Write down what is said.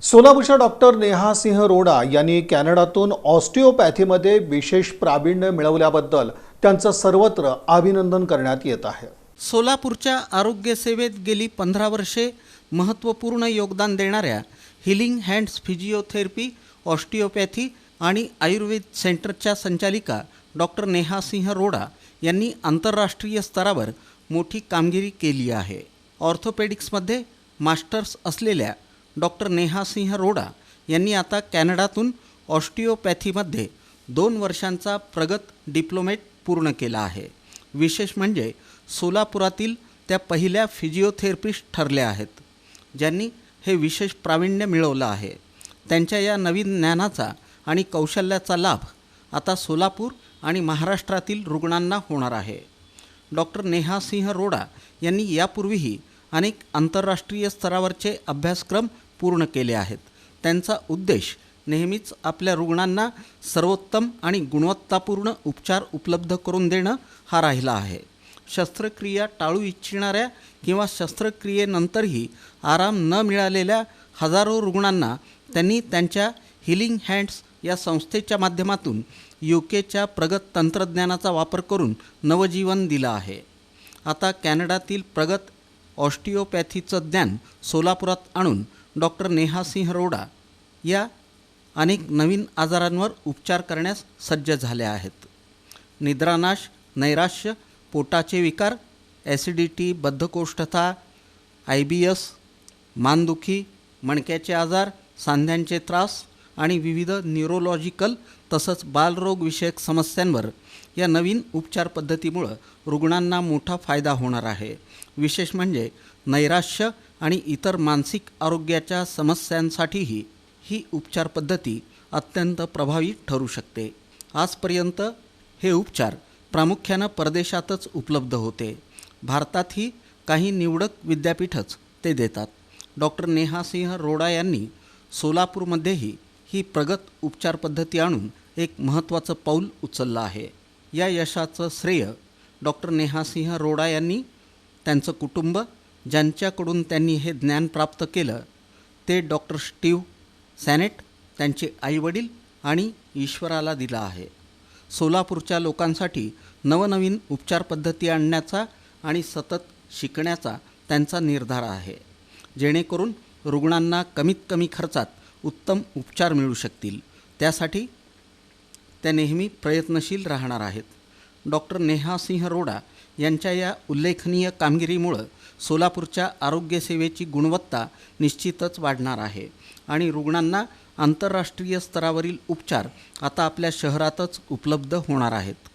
सोलापूरच्या डॉक्टर नेहा सिंह रोडा यांनी कॅनडातून ऑस्टिओपॅथीमध्ये विशेष प्रावीण्य मिळवल्याबद्दल त्यांचं सर्वत्र अभिनंदन करण्यात येत आहे। सोलापूरच्या आरोग्य सेवेत गेली 15 वर्षे महत्त्वपूर्ण योगदान देणाऱ्या हिलिंग हँड्स फिजिओथेरपी, ऑस्टिओपॅथी आणि आयुर्वेद सेंटरच्या संचालिका डॉक्टर नेहा सिंह रोडा यांनी आंतरराष्ट्रीय स्तरावर मोठी कामगिरी केली आहे। ऑर्थोपेडिक्समध्ये मास्टर्स असलेल्या डॉक्टर नेहा सिंह रोडा यांनी आता कॅनडातून ऑस्टिओपॅथीमध्ये 2 वर्षांचा प्रगत डिप्लोमेट पूर्ण केला आहे। विशेष म्हणजे सोलापुरातील त्या पहिल्या फिजिओथेरपिस्ट ठरल्या आहेत ज्यांनी हे विशेष प्रावीण्य मिळवलं आहे। त्यांच्या या नवीन ज्ञानाचा आणि कौशल्याचा लाभ आता सोलापूर आणि महाराष्ट्रातील रुग्णांना होणार आहे। डॉक्टर नेहा सिंह रोडा यांनी यापूर्वीही अनेक आंतरराष्ट्रीय स्तरावरचे अभ्यासक्रम पूर्ण केले आहेत। त्यांचा उद्देश नेहमीच आपल्या रुग्णांना सर्वोत्तम आणि गुणवत्तापूर्ण उपचार उपलब्ध करून देणं हा राहिला आहे। शस्त्रक्रिया टाळू इच्छिणाऱ्या किंवा शस्त्रक्रियेनंतरही आराम न मिळालेल्या हजारो रुग्णांना त्यांनी त्यांच्या हिलिंग हँड्स या संस्थेच्या माध्यमातून यूकेच्या प्रगत तंत्रज्ञानाचा वापर करून नवजीवन दिलं आहे। आता कॅनडातील प्रगत ऑस्टिओपॅथीचं ज्ञान सोलापुरात आणून डॉक्टर नेहा सिंह रोडा या अनेक नवीन आजारांवर उपचार करण्यास सज्ज झाल्या आहेत। निद्रानाश, नैराश्य, पोटाचे विकार, ॲसिडिटी, बद्धकोष्ठता, IBS, मानदुखी, मणक्याचे आजार, सांध्यांचे त्रास आणि विविध न्यूरोलॉजिकल तसंच बालरोगविषयक समस्यांवर या नवीन उपचार पद्धतीमुळे रुग्णांना मोठा फायदा होणार आहे। विशेष म्हणजे नैराश्य आणि इतर मानसिक आरोग्याच्या समस्यांसाठीही ही उपचार पद्धती अत्यंत प्रभावी ठरू शकते। आजपर्यंत हे उपचार प्रामुख्यानं परदेशातच उपलब्ध होते। भारतातही काही निवडक विद्यापीठच ते देतात। डॉक्टर नेहा सिंह रोडा यांनी सोलापूरमध्येही ही प्रगत उपचार पद्धती आणून एक महत्त्वाचं पाऊल उचललं आहे। या यशाचं श्रेय डॉक्टर नेहा सिंह रोडा यांनी, त्यांचं कुटुंब, ज्यांच्याकडून त्यांनी हे ज्ञान प्राप्त केलं ते डॉक्टर स्टीव्ह सॅनेट, त्यांचे आईवडील आणि ईश्वराला दिला आहे। सोलापूरच्या लोकांसाठी नवनवीन उपचार पद्धती आणण्याचा आणि सतत शिकण्याचा त्यांचा निर्धार आहे, जेणेकरून रुग्णांना कमीत कमी खर्चात उत्तम उपचार मिळू शकतील। त्यासाठी त्या नेहमी प्रयत्नशील राहणार आहेत। डॉक्टर नेहा सिंह रोडा यांच्या या उल्लेखनीय कामगिरीमुळं सोलापूरच्या आरोग्यसेवेची गुणवत्ता निश्चितच वाढणार आहे आणि रुग्णांना आंतरराष्ट्रीय स्तरावरील उपचार आता आपल्या शहरातच उपलब्ध होणार आहेत।